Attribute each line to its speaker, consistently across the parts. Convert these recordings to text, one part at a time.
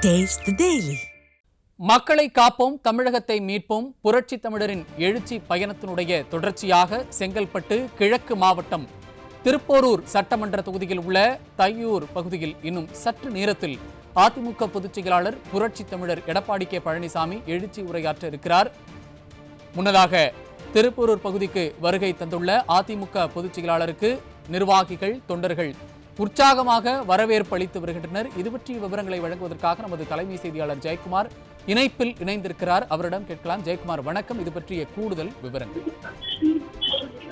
Speaker 1: Taste the Daily.
Speaker 2: மக்களை காப்போம் தமிழகத்தை மீட்போம் புரட்சி தமிழரின் எழுச்சி பயணத்தினுடைய தொடர்ச்சியாக செங்கல்பட்டு கிழக்கு மாவட்டம் திருப்போரூர் சட்டமன்ற தொகுதியில் உள்ள தையூர் பகுதியில் இன்னும் சற்று நேரத்தில் அதிமுக பொதுச் செயலாளர் புரட்சி தமிழர் எடப்பாடி கே பழனிசாமி எழுச்சி உரையாற்ற இருக்கிறார். முன்னதாக திருப்போரூர் பகுதிக்கு வருகை தந்துள்ள அதிமுக பொதுச் செயலாளருக்கு நிர்வாகிகள் தொண்டர்கள் உற்சாகமாக வரவேற்பு அளித்து வருகின்றனர். இது பற்றிய விவரங்களை வழங்குவதற்காக நமது தலைமை செய்தியாளர் ஜெயக்குமார் இணைப்பில் இணைந்திருக்கிறார். அவரிடம் கேட்கலாம். ஜெயக்குமார் வணக்கம். இது பற்றிய கூடுதல் விவரங்கள்.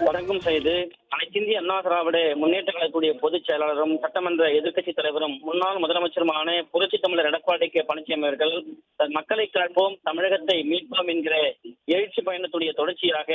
Speaker 3: வணக்கம் செய்து அனைத்திந்திய அண்ணா திராவிட முன்னேற்ற கழகத்துடைய பொதுச் செயலாளரும் சட்டமன்ற எதிர்க்கட்சி தலைவரும் முன்னாள் முதலமைச்சருமான புரட்சி தமிழர் எடப்பாடி கே பழனிசாமி அவர்கள் மக்களை காப்போம் தமிழகத்தை மீட்போம் என்கிற எழுச்சி பயணத்துடைய தொடர்ச்சியாக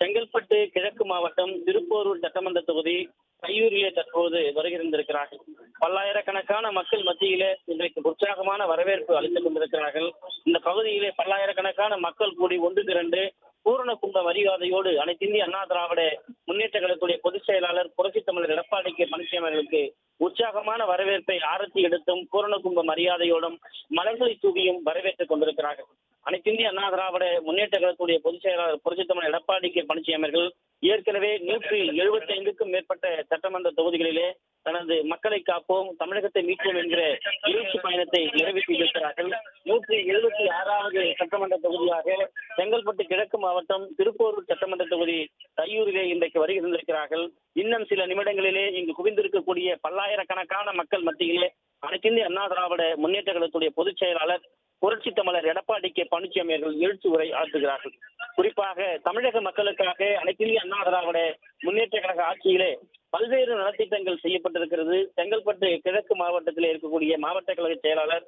Speaker 3: செங்கல்பட்டு கிழக்கு மாவட்டம் திருப்போரூர் சட்டமன்ற தொகுதி தையூரிலே தற்போது வருகின்றிருக்கிறார்கள். பல்லாயிரக்கணக்கான மக்கள் மத்தியிலே இன்றைக்கு உற்சாகமான வரவேற்பு அளித்துக் கொண்டிருக்கிறார்கள். இந்த பகுதியிலே பல்லாயிரக்கணக்கான மக்கள் கூடி ஒன்று திரண்டு பூரண கும்ப மரியாதையோடு அனைத்திந்திய அண்ணா திராவிட முன்னேற்ற கழகத்துடைய பொதுச் செயலாளர் புரட்சி தமிழர் எடப்பாடி கே பழனிசாமி அவர்களுக்கு உற்சாகமான வரவேற்பை ஆரத்தி எடுத்தும் பூரண கும்ப மரியாதையோடும் மலர்களை தூவியும் வரவேற்றுக் கொண்டிருக்கிறார்கள். அனைத்திந்திய அண்ணா திராவிட முன்னேற்ற கழகத்துடைய பொதுச் செயலாளர் புரட்சி தமிழர் எடப்பாடி கே பழனிசாமி அவர்கள் ஏற்கனவே 175க்கும் மேற்பட்ட சட்டமன்ற தொகுதிகளிலே தனது மக்களை காப்போம் தமிழகத்தை மீட்போம் என்கிற எழுச்சி பயணத்தை நிறைவேற்றியிருக்கிறார்கள். 176வது சட்டமன்ற தொகுதியாக செங்கல்பட்டு கிழக்கு மாவட்டம் திருப்போரூர் சட்டமன்ற தொகுதி தையூரிலே இன்றைக்கு வருகின்றிருக்கிறார்கள். இன்னும் சில நிமிடங்களிலே இங்கு குவிந்திருக்கக்கூடிய பல்லாயிரக்கணக்கான மக்கள் மத்தியிலே அனைத்திந்திய அண்ணா திராவிட முன்னேற்ற கழகத்துடைய பொதுச் செயலாளர் புரட்சி தமிழர் எடப்பாடி கே பழனிசாமி அவர்கள் எழுச்சி உரை ஆற்றுகிறார்கள். குறிப்பாக தமிழக மக்களுக்காக அனைத்திந்திய அண்ணா திராவிட முன்னேற்ற கழக ஆட்சியிலே பல்வேறு நலத்திட்டங்கள் செய்யப்பட்டிருக்கிறது. செங்கல்பட்டு கிழக்கு மாவட்டத்தில் இருக்கக்கூடிய மாவட்ட கழக செயலாளர்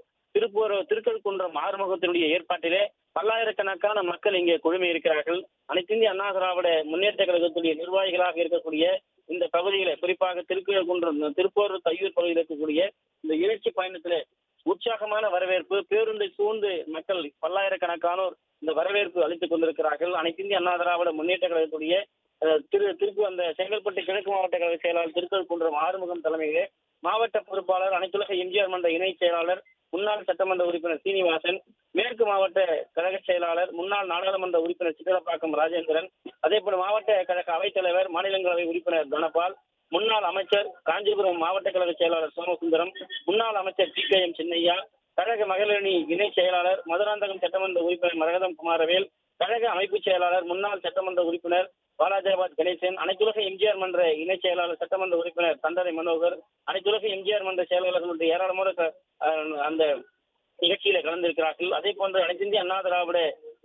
Speaker 3: திருக்கழுக்குன்றம் ஆறுமுகத்தினுடைய ஏற்பாட்டிலே பல்லாயிரக்கணக்கான மக்கள் இங்கே குழுமி இருக்கிறார்கள். அனைத்திந்திய அண்ணா திராவிட முன்னேற்ற கழகத்துடைய நிர்வாகிகளாக இருக்கக்கூடிய இந்த பகுதியில குறிப்பாக திருப்போரூர் தையூர் பகுதியில் இருக்கக்கூடிய இந்த எழுச்சி பயணத்திலே உற்சாகமான வரவேற்பு பேருந்தை சூழ்ந்து மக்கள் பல்லாயிரக்கணக்கானோர் இந்த வரவேற்பு அளித்துக் கொண்டிருக்கிறார்கள். அனைத்திந்திய அண்ணா திராவிட முன்னேற்ற கழகத்துடைய அந்த செங்கல்பட்டு கிழக்கு மாவட்ட கழக செயலாளர் திருக்கழுக்குன்றம் ஆறுமுகம் தலைமையிலே மாவட்ட பொறுப்பாளர் அனைத்துலக எம்ஜிஆர் மன்ற இணை செயலாளர் முன்னாள் சட்டமன்ற உறுப்பினர் சீனிவாசன், மேற்கு மாவட்ட கழக செயலாளர் முன்னாள் நாடாளுமன்ற உறுப்பினர் சிதலப்பாக்கம் ராஜேந்திரன், அதே போல மாவட்ட கழக அவைத்தலைவர் மாநிலங்களவை உறுப்பினர் தனபால், முன்னாள் அமைச்சர் காஞ்சிபுரம் மாவட்ட கழக செயலாளர் சோமசுந்தரம், முன்னாள் அமைச்சர் TKM சின்னையா, கழக மகளிரணி இணை செயலாளர் மதுராந்தகம் சட்டமன்ற உறுப்பினர் மரகதம் குமாரவேல், கழக அமைப்பு செயலாளர் முன்னாள் சட்டமன்ற உறுப்பினர் பாலாஜாபாத் கணேசன், அனைத்துலக எம்ஜிஆர் மன்ற இணை செயலாளர் சட்டமன்ற உறுப்பினர் தண்டரை மனோகர், அனைத்துலக எம்ஜிஆர் மன்ற செயலாளர்களுடைய ஏராளமான அந்த நிகழ்ச்சியில கலந்திருக்கிறார்கள். அதே போன்று அனைத்திந்திய அண்ணா திராவிட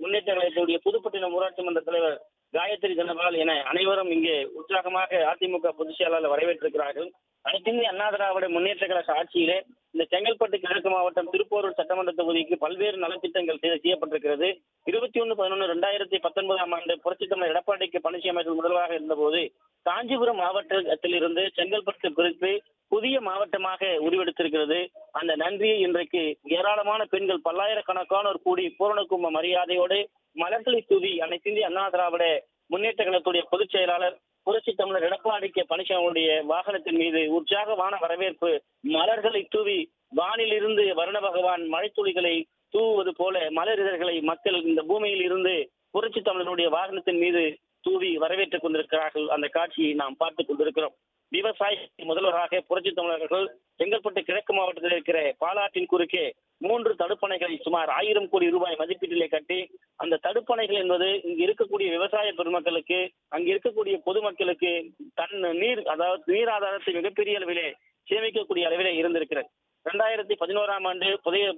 Speaker 3: முன்னேற்ற கழகத்துடைய புதுப்பட்டினம் ஊராட்சி மன்ற தலைவர் காயத்ரி தனபால் என அனைவரும் இங்கே உற்சாகமாக அதிமுக பொதுச் செயலாளர் வரவேற்றிருக்கிறார்கள். அனைத்திந்திய அண்ணா திராவிட முன்னேற்ற கழக ஆட்சியிலே இந்த செங்கல்பட்டு கிழக்கு மாவட்டம் திருப்போரூர் சட்டமன்ற தொகுதிக்கு பல்வேறு நலத்திட்டங்கள் செய்யப்பட்டிருக்கிறது. 21/11/2019 ஆண்டு புரட்சி தமிழர் எடப்பாடி கே பழனிசாமி முதல்வராக இருந்தபோது காஞ்சிபுரம் மாவட்டத்தில் இருந்து செங்கல்பட்டு பிரித்து புதிய மாவட்டமாக உருவெடுத்திருக்கிறது. அந்த நன்றியை இன்றைக்கு ஏராளமான பெண்கள் பல்லாயிரக்கணக்கானோர் கூடி பூரணகும்ப மரியாதையோடு மலர்களை தூவி அனைத்திந்திய அண்ணா திராவிட முன்னேற்ற கழகத்துடைய பொதுச் செயலாளர் புரட்சி தமிழர் எடப்பாடி கே பழனிசாமியுடைய வாகனத்தின் மீது உற்சாகமான வரவேற்பு மலர்களை தூவி வானிலிருந்து வருண பகவான் மழைத்துளிகளை தூவுவது போல மலர் இதழ்களை மக்கள் இந்த பூமியில் இருந்து புரட்சி தமிழருடைய வாகனத்தின் மீது தூவி வரவேற்றுக் கொண்டிருக்கிறார்கள். அந்த காட்சியை நாம் பார்த்துக் கொண்டிருக்கிறோம். விவசாய முதல்வராக புரட்சி தமிழர்கள் செங்கல்பட்டு கிழக்கு மாவட்டத்தில் இருக்கிற பாலாற்றின் குறுக்கே 3 தடுப்பணைகளை சுமார் 1000 கோடி ரூபாய் மதிப்பீட்டிலே கட்டி அந்த தடுப்பணைகள் என்பது இங்கு இருக்கக்கூடிய விவசாய பெருமக்களுக்கு அங்கு இருக்கக்கூடிய பொதுமக்களுக்கு நீர் அதாவது நீர் ஆதாரத்தை மிகப்பெரிய அளவிலே சேமிக்கக்கூடிய அளவிலே இருந்திருக்கிறது. 2011ஆம் ஆண்டு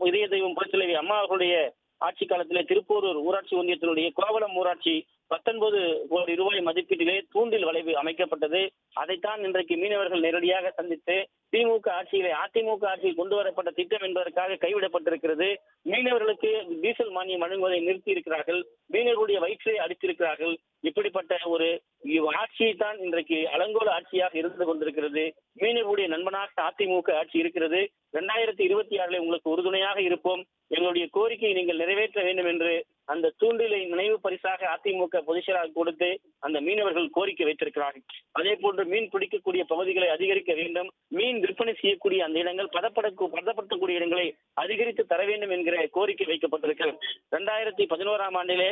Speaker 3: இதய தெய்வம் புரட்சித்தலைவி அம்மா அவர்களுடைய ஆட்சி காலத்திலே திருப்போரூர் ஊராட்சி ஒன்றியத்தினுடைய கோவளம் ஊராட்சி 19 கோடி ரூபாய் மதிப்பீட்டிலே தூண்டில் வளைவு அமைக்கப்பட்டது. அதைத்தான் இன்றைக்கு மீனவர்கள் நேரடியாக சந்தித்து திமுக ஆட்சியிலே அதிமுக ஆட்சியில் கொண்டு வரப்பட்ட திட்டம் என்பதற்காக கைவிடப்பட்டிருக்கிறது. மீனவர்களுக்கு டீசல் மானியம் வழங்குவதை நிறுத்தி இருக்கிறார்கள். மீனவர்களுடைய வயிற்றை அடித்திருக்கிறார்கள். இப்படிப்பட்ட ஒரு ஆட்சியை தான் இன்றைக்கு அலங்கோல ஆட்சியாக இருந்து கொண்டிருக்கிறது. மீனவர்களுடைய நண்பனாக அதிமுக ஆட்சி இருக்கிறது. 2026 உங்களுக்கு உறுதுணையாக இருப்போம். எங்களுடைய கோரிக்கையை நீங்கள் நிறைவேற்ற வேண்டும் என்று அந்த தூண்டிலை நினைவு பரிசாக அதிமுக பொதுச் செயலாளர் கொடுத்து அந்த மீனவர்கள் கோரிக்கை வைத்திருக்கிறார்கள். அதே போன்று மீன் பிடிக்கக்கூடிய பகுதிகளை அதிகரிக்க வேண்டும், மீன் விற்பனை செய்யக்கூடிய அந்த இடங்கள் பதப்படுத்தக்கூடிய இடங்களை அதிகரித்து தர வேண்டும் என்கிற கோரிக்கை வைக்கப்பட்டிருக்கிறது. 2011ஆம் ஆண்டிலே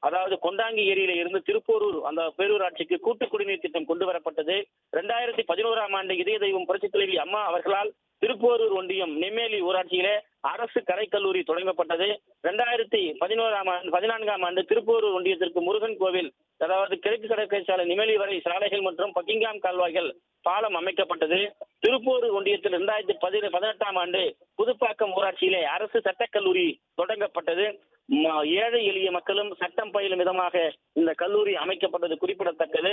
Speaker 3: அதாவது கொண்டாங்கி ஏரியில இருந்து திருப்போரூர் அந்த பேரூராட்சிக்கு கூட்டு குடிநீர் திட்டம் கொண்டு வரப்பட்டது. 2011ஆம் ஆண்டு இதய தெய்வம் புரட்சித் தலைவி அம்மா அவர்களால் திருப்போரூர் ஒன்றியம் நெம்மேலி ஊராட்சியிலே அரசு கலைக்கல்லூரி தொடங்கப்பட்டது. 2014ஆம் ஆண்டு திருப்போரூர் ஒன்றியத்திற்கு முருகன் கோவில், அதாவது கிழக்கு கடற்கரை சாலை நெம்மேலி வரை சாலைகள் மற்றும் பக்கிங்காம் கால்வாய்கள் பாலம் அமைக்கப்பட்டது. திருப்போரூர் ஒன்றியத்தில் 2018ஆம் ஆண்டு புதுப்பாக்கம் ஊராட்சியிலே அரசு சட்டக்கல்லூரி தொடங்கப்பட்டது. ஏழை எளிய மக்களும் சட்டம் பயிலும் விதமாக இந்த கல்லூரி அமைக்கப்பட்டது குறிப்பிடத்தக்கது.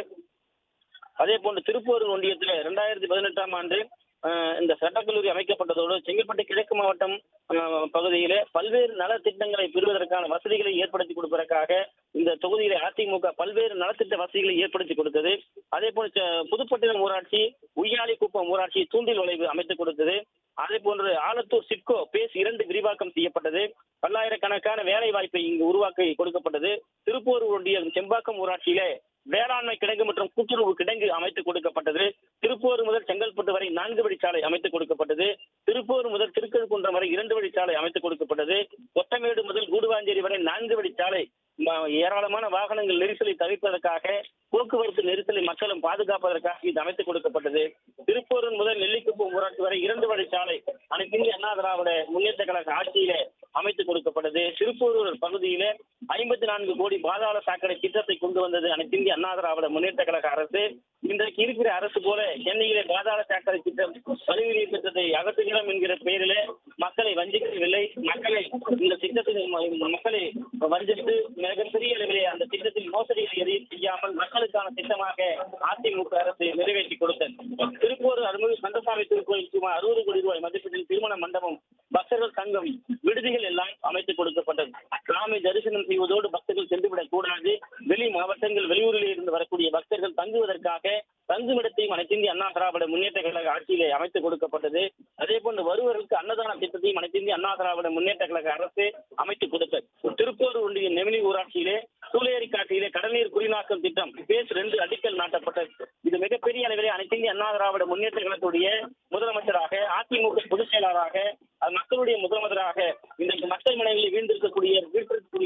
Speaker 3: அதே போன்று திருப்போரூர் ஒன்றியத்தில் 2018ஆம் ஆண்டு இந்த சட்டக்கல்லூரி அமைக்கப்பட்டதோடு செங்கல்பட்டு கிழக்கு மாவட்டம் பகுதியிலே பல்வேறு நலத்திட்டங்களை பெறுவதற்கான வசதிகளை ஏற்படுத்தி கொடுப்பதற்காக இந்த தொகுதியிலே அதிமுக பல்வேறு நலத்திட்ட வசதிகளை ஏற்படுத்தி கொடுத்தது. அதே போல புதுப்பட்டினம் ஊராட்சி, உய்யாலிக்குப்பம் ஊராட்சி தூண்டில் வளைவு அமைத்துக் கொடுத்தது. அதே போன்று ஆலத்தூர் சிட்கோ பேஸ் 2 விரிவாக்கம் செய்யப்பட்டது. பல்லாயிரக்கணக்கான வேலை வாய்ப்பை இங்கு உருவாக்கி கொடுக்கப்பட்டது. திருப்போரூர் ஒன்றியம் செம்பாக்கம் ஊராட்சியிலே வேளாண்மை கிடங்கு மற்றும் கூட்டுறவு கிடங்கு அமைத்துக் கொடுக்கப்பட்டது. திருப்பூர் முதல் செங்கல்பட்டு வரை 4 வழிச்சாலை அமைத்துக் கொடுக்கப்பட்டது. திருப்பூர் முதல் திருக்கழுக்குன்றம் வரை 2 வழிச்சாலை அமைத்துக் கொடுக்கப்பட்டது. கொட்டமேடு முதல் கூடுவாஞ்சேரி வரை 4 வழிச்சாலை. ஏராளமான வாகனங்கள் நெரிசலை தவிர்ப்பதற்காக, போக்குவரத்து நெரிசலை மக்களும் பாதுகாப்பதற்காக இது அமைத்துக் கொடுக்கப்பட்டது. திருப்பூர் முதல் நெல்லிக்குப்பம் ஊராட்சி வரை 2 வழிச்சாலை அனைத்து இந்திய அண்ணா திராவிட முன்னேற்ற கழக ஆட்சியிலே அமைத்துக் கொடுக்கப்பட்டது. திருப்பூர் பகுதியிலே 54 கோடி பாதாள சாக்கடை திட்டத்தை கொண்டு வந்தது அனைத்து இந்திய அண்ணா திராவிட முன்னேற்ற கழக அரசு. இன்றைக்கு இருக்கிற அரசு போல சென்னையிலே பாதாள சாக்கடை திட்டம் பதிவு திட்டத்தை அகற்றுகிறோம் என்கிற பெயரிலே மக்களை வஞ்சிக்கவில்லை. இந்த திட்டத்தில் மக்களை வஞ்சித்து மிகப்பெரிய அளவிலே அந்த திட்டத்தில் மோசடிகளை எதையும் செய்யாமல் மக்களுக்கான திட்டமாக அதிமுக அரசு நிறைவேற்றி கொடுத்தது. திருப்பூர் அருள்மிகு கந்தசாமி திருக்கோயில் சுமார் 60 கோடி ரூபாய் மதிப்பீட்டில் திருமண மண்டபம், பக்தர்கள் சங்கம், விடுதிகள் எல்லாம் அமைத்துக் கொடுக்கப்பட்டது. சாமி தரிசனம் செய்வதோடு பக்தர்கள் சென்றுவிடக் கூடாது. வெளி மாவட்டங்கள், வெளியூரில் இருந்து வரக்கூடிய பக்தர்கள் தங்குவதற்காக தங்குமிடத்தையும் அனைத்து இந்திய அண்ணா திராவிட முன்னேற்ற கழக ஆட்சியிலே அமைத்துக் கொடுக்கப்பட்டது. அதே போன்று வருவர்களுக்கு அன்னதான திட்டத்தையும் அனைத்து இந்திய அண்ணா திராவிட முன்னேற்ற கழக அரசு அமைத்துக் கொடுத்தது. திருப்பூர் ஒன்றிய நெமிலி ஊராட்சியிலே சூளேரி காட்டிலே கடல்நீர் குடிநாக்கம் திட்டம் பேஸ் 2 அடிக்கல் நாட்டப்பட்டது. இது மிகப்பெரிய அளவிலே அனைத்து இந்திய அண்ணா திராவிட முன்னேற்ற கழகத்துடைய முதலமைச்சராக, அதிமுக பொதுச் செயலாளராக, மக்களுடைய முதலமைச்சராக இன்றைக்கு மக்கள் மனைகளில் வீழ்ந்திருக்கக்கூடிய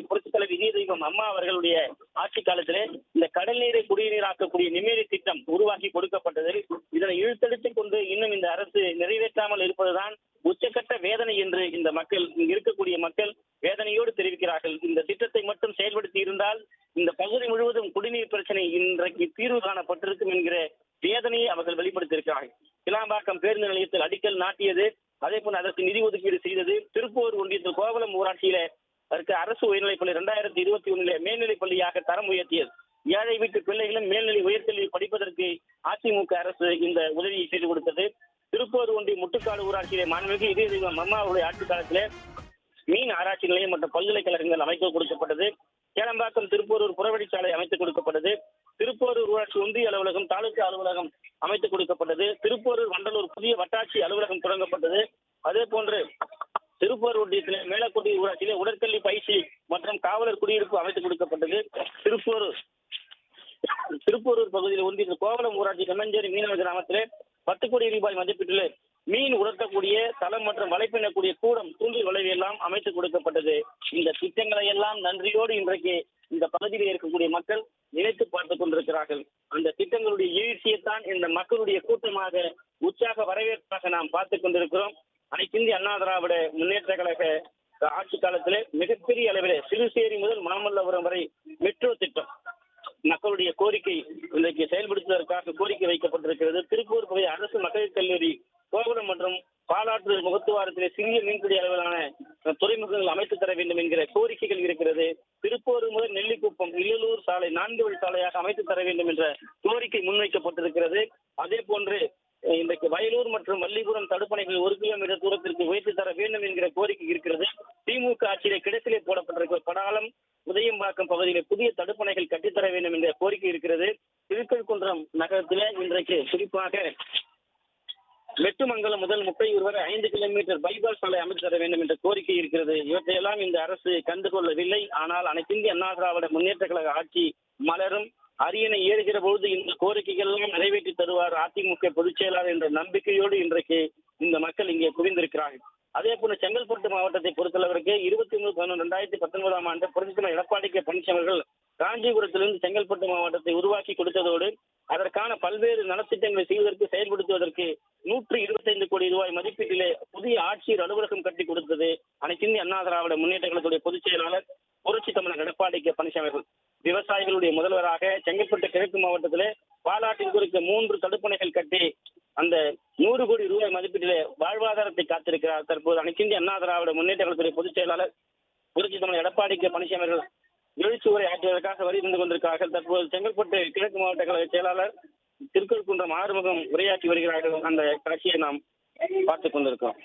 Speaker 3: புரட்சித் தலைவி இதய தெய்வம் அம்மா அவர்களுடைய ஆட்சி காலத்திலே இந்த கடல் நீரை குடிநீராக்கக்கூடிய நிம்மேரி திட்டம் உருவாக்கி கொடுக்கப்பட்டது. இதனை இழுத்தடித்துக் கொண்டு இன்னும் இந்த அரசு நிறைவேற்றாமல் இருப்பதுதான் உச்சக்கட்ட வேதனை என்று இந்த மக்கள், இங்கு இருக்கக்கூடிய மக்கள் வேதனையோடு தெரிவிக்கிறார்கள். இந்த திட்டத்தை மட்டும் செயல்படுத்தி இருந்தால் இந்த பகுதி முழுவதும் குடிநீர் பிரச்சனை இன்றைக்கு தீர்வு காணப்பட்டிருக்கும் என்கிற வேதனையை அவர்கள் வெளிப்படுத்தியிருக்கிறார்கள். கிளாம்பாக்கம் பேருந்து நிலையத்தில் அடிக்கல் நாட்டியது, அதே போல அதற்கு நிதி ஒதுக்கீடு செய்தது. திருப்பூர் ஒன்றியத்தில் கோவளம் ஊராட்சியில அதற்கு அரசு உயர்நிலைப்பள்ளி 2021 மேல்நிலைப் பள்ளியாக தரம் உயர்த்தியது. ஏழை வீட்டு பிள்ளைகளும் மேல்நிலை உயர்கல்வி படிப்பதற்கு அதிமுக அரசு இந்த உதவியை செய்து கொடுத்தது. திருப்பூர் ஒன்றிய முட்டுக்காடு ஊராட்சியிலே மாண்புமிகு இதய தெய்வம் அம்மாவுடைய ஆட்சி காலத்திலே மீன் ஆராய்ச்சி நிலையம் மற்றும் பல்கலைக்கழகங்கள் அமைக்க கொடுக்கப்பட்டது. கேளம்பாக்கம் திருப்பூரூர் புறவழிச்சாலை அமைத்துக் கொடுக்கப்பட்டது. திருப்பூரூர் ஊராட்சி ஒன்றிய அலுவலகம், தாலுகா அலுவலகம் அமைத்துக் கொடுக்கப்பட்டது. திருப்பூரூர் வண்டலூர் புதிய வட்டாட்சி அலுவலகம் தொடங்கப்பட்டது. அதே போன்று திருப்பூர் ஒன்றியத்திலே மேலக்குடி ஊராட்சியிலே உடற்கல்வி பயிற்சி மற்றும் காவலர் குடியிருப்பு அமைத்துக் கொடுக்கப்பட்டது. திருப்பூரூர் பகுதியில் ஒன்றிய கோவளம் ஊராட்சி கம்மஞ்சேரி மீனவ கிராமத்திலே 10 கோடி ரூபாய் மதிப்பீட்டில் மீன் உலர்த்தக்கூடிய தளம் மற்றும் வலைப்பின்னக்கூடிய கூடம், தூண்டில் வளைவு எல்லாம் அமைத்துக் கொடுக்கப்பட்டது. இந்த திட்டங்களை எல்லாம் நன்றியோடு இன்றைக்கு இந்த பகுதியில் இருக்கக்கூடிய மக்கள் நினைத்து பார்த்துக் கொண்டிருக்கிறார்கள். அந்த திட்டங்களுடைய எழுச்சியைத்தான் இந்த மக்களுடைய கூட்டமாக, உற்சாக வரவேற்பாக நாம் பார்த்துக் கொண்டிருக்கிறோம். அனைத்து இந்திய அண்ணா திராவிட முன்னேற்ற கழக ஆட்சி காலத்திலே மிகப்பெரிய அளவிலே சிறுசேரி முதல் மாமல்லபுரம் வரை மெட்ரோ திட்டம் மக்களுடைய கோரிக்கை இன்றைக்கு செயல்படுத்துவதற்காக கோரிக்கை வைக்கப்பட்டிருக்கிறது. திருப்பூர் பகுதி அரசு மகளிர் கல்லூரி, கோகுலம் மற்றும் பாலாற்று முகத்துவாரத்திலே சிறிய மீன்பிடி அளவிலான துறைமுகங்கள் அமைத்து தர வேண்டும் என்கிற கோரிக்கைகள் இருக்கிறது. திருப்பூர் முதல் நெல்லிக்குப்பம் இல்லலூர் சாலை 4 வழி சாலையாக அமைத்து தர வேண்டும் என்ற கோரிக்கை முன்வைக்கப்பட்டிருக்கிறது. அதே போன்று இன்றைக்கு வயலூர் மற்றும் வள்ளிபுரம் தடுப்பணைகள் 1 கிலோமீட்டர் தூரத்திற்கு உயர்த்தி தர வேண்டும் என்கிற கோரிக்கை இருக்கிறது. திமுக ஆட்சியிலே கிடத்திலே போடப்பட்டிருக்கிற படாலம், உதயம்பாக்கம் பகுதியிலே புதிய தடுப்பணைகள் கட்டித்தர வேண்டும் என்ற கோரிக்கை இருக்கிறது. திருக்கழுக்குன்றம் நகரத்திலே இன்றைக்கு குறிப்பாக வெட்டுமங்கலம் முதல் முட்டையூர் வரை 5 கிலோமீட்டர் பைபாஸ் சாலை அமைத்து தர வேண்டும் என்ற கோரிக்கை இருக்கிறது. இவற்றையெல்லாம் இந்த அரசு கண்டுகொள்ளவில்லை. ஆனால் அனைத்து இந்திய அண்ணா திராவிட முன்னேற்ற கழக ஆட்சி மலரும், அரியணை ஏறுகிற பொழுது இந்த கோரிக்கைகள் எல்லாம் நிறைவேற்றி தருவார் அதிமுக பொதுச் செயலாளர் என்ற நம்பிக்கையோடு இன்றைக்கு இந்த மக்கள் இங்கே குவிந்திருக்கிறார்கள். அதே போல செங்கல்பட்டு மாவட்டத்தை பொறுத்தளவிற்கு 23/11/2019 ஆண்டு புரட்சித் எடப்பாடி கே பழனிசாமி அவர்கள் காஞ்சிபுரத்திலிருந்து செங்கல்பட்டு மாவட்டத்தை உருவாக்கி கொடுத்ததோடு அதற்கான பல்வேறு நலத்திட்டங்களை செய்வதற்கு செயல்படுத்துவதற்கு 125 கோடி ரூபாய் மதிப்பீட்டிலே புதிய ஆட்சியர் அலுவலகம் கட்டி கொடுத்தது அனைத்து இந்திய அண்ணா திராவிட முன்னேற்ற கழகத்துடைய பொதுச் செயலாளர் புரட்சி தமிழர் எடப்பாடி கே பழனிசாமி அவர்கள். விவசாயிகளுடைய முதல்வராக செங்கல்பட்டு கிழக்கு மாவட்டத்திலே பாலாற்றின் குறுக்க 3 தடுப்பணைகள் கட்டி அந்த 100 கோடி ரூபாய் மதிப்பீட்டிலே வாழ்வாதாரத்தை காத்திருக்கிறார். தற்போது அனைத்து இந்திய அண்ணா திராவிட முன்னேற்ற கழகத்துடைய பொதுச் செயலாளர் புரட்சி தமிழர் எடப்பாடி கே பழனிசாமி அவர்கள் எழுச்சி உரை ஆற்றுவதற்காக வரி வந்து கொண்டிருக்கிறார்கள். தற்போது செங்கல்பட்டு கிழக்கு மாவட்ட கழக செயலாளர் திருக்கழுக்குன்றம் ஆறுமுகம் உரையாற்றி வருகிறார்கள். அந்த காட்சியை நாம் பார்த்துக் கொண்டிருக்கிறோம்.